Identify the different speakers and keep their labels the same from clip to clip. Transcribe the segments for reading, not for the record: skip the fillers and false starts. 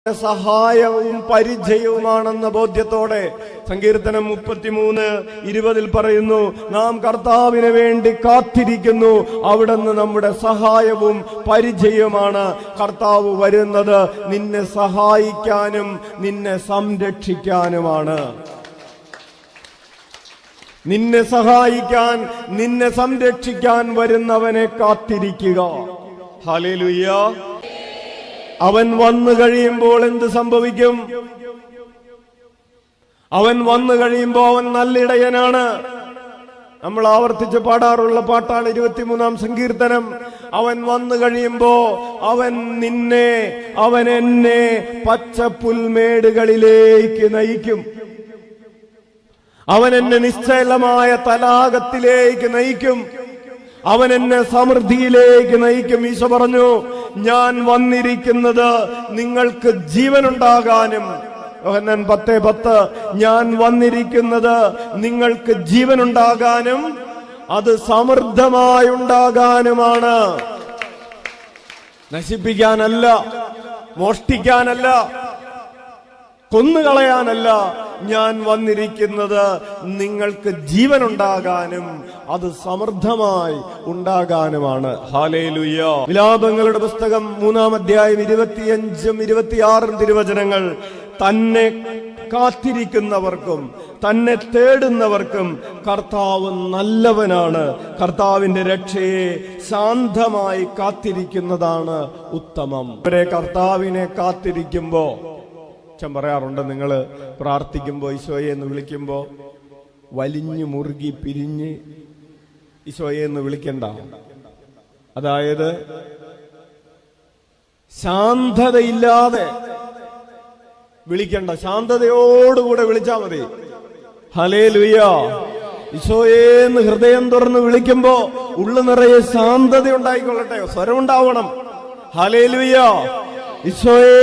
Speaker 1: സഹായവും പരിചയവുമാണെന്ന ബോധ്യത്തോടെ സങ്കീർത്തനം 33:20 പറയുന്നു, നാം കർത്താവിന് വേണ്ടി കാത്തിരിക്കുന്നു, അവിടുന്ന് നമ്മുടെ സഹായവും പരിചയവുമാണ്. കർത്താവ് വരുന്നത് നിന്നെ സഹായിക്കാനും നിന്നെ സംരക്ഷിക്കാനുമാണ്. നിന്നെ സഹായിക്കാൻ നിന്നെ സംരക്ഷിക്കാൻ വരുന്നവനെ കാത്തിരിക്കുക. ഹല്ലേലൂയ. അവൻ വന്നു കഴിയുമ്പോൾ എന്ത് സംഭവിക്കും? അവൻ വന്നു കഴിയുമ്പോൾ അവൻ നല്ലിടയനാണ്. നമ്മൾ ആവർത്തിച്ച് പാടാറുള്ള പാട്ടാണ് 23-ാം സങ്കീർത്തനം. അവൻ വന്നു കഴിയുമ്പോ അവൻ എന്നെ പച്ചപ്പുൽമേടുകളിലേക്ക് നയിക്കും. അവൻ എന്നെ നിശ്ചലമായ തടാകത്തിലേക്ക് നയിക്കും. അവൻ എന്നെ സമൃദ്ധിയിലേക്ക് നയിക്കും. ഈശോ പറഞ്ഞു, ഞാൻ വന്നിരിക്കുന്നത് നിങ്ങൾക്ക് ജീവനുണ്ടാകാനും. യോഹന്നാൻ 10:10 ഞാൻ വന്നിരിക്കുന്നത് നിങ്ങൾക്ക് ജീവനുണ്ടാകാനും അത് സമൃദ്ധമായി ഉണ്ടാകാനുമാണ്. നശിപ്പിക്കാനല്ല, മോഷ്ടിക്കാനല്ല, കൊന്നുകളയാനല്ല. ഞാൻ വന്നിരിക്കുന്നത് നിങ്ങൾക്ക് ജീവനുണ്ടാകാനും അത് സമൃദ്ധമായി ഉണ്ടാകാനുമാണ്. ഹല്ലേലൂയ. വിലാപങ്ങളുടെ പുസ്തകം 3-ാം അധ്യായം 25-ഉം 26-ഉം തിരുവചനങ്ങൾ, തന്നെ കാത്തിരിക്കുന്നവർക്കും തന്നെ തേടുന്നവർക്കും കർത്താവ് നല്ലവനാണ്. കർത്താവിന്റെ രക്ഷയെ ശാന്തമായി കാത്തിരിക്കുന്നതാണ് ഉത്തമം. കർത്താവിനെ കാത്തിരിക്കുമ്പോ പറയാറുണ്ട്, നിങ്ങൾ പ്രാർത്ഥിക്കുമ്പോ ഈശോയെ എന്ന് വിളിക്കുമ്പോ വലിഞ്ഞു മുറുകി പിരിഞ്ഞ് ഈശോയെ എന്ന് വിളിക്കണ്ട. അതായത് ശാന്തതയില്ലാതെ വിളിക്കണ്ട, ശാന്തതയോടുകൂടെ വിളിച്ചാ മതി. ഹല്ലേലൂയ. ഈശോയേന്ന് ഹൃദയം തുറന്ന് വിളിക്കുമ്പോ ഉള്ളു നിറയെ ശാന്തത ഉണ്ടായിക്കൊള്ളട്ടെ, സ്വരം ഉണ്ടാവണം. ഹല്ലേലൂയ. ഈശോയേ,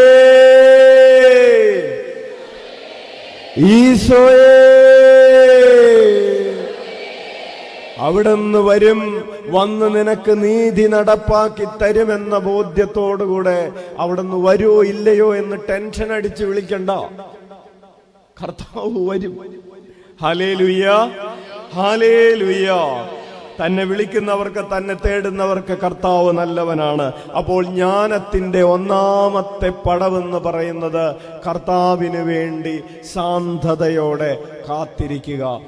Speaker 1: ഈശോയേ. അവിടുന്ന് വരും, വന്ന് നിനക്ക് നീതി നടപ്പാക്കി തരുമെന്ന ബോധ്യത്തോടുകൂടെ അവിടുന്ന് വരുമോ ഇല്ലയോ എന്ന് ടെൻഷൻ അടിച്ച് വിളിക്കണ്ട. കർത്താവ് വരും. Hallelujah, hallelujah. തന്നെ വിളിക്കുന്നവർക്ക് തന്നെ തേടുന്നവർക്ക് കർത്താവ് നല്ലവനാണ്. അപ്പോൾ ജ്ഞാനത്തിന്റെ ഒന്നാമത്തെ പടവെന്ന് പറയുന്നത് കർത്താവിന് വേണ്ടി ശാന്തതയോടെ കാത്തിരിക്കുക.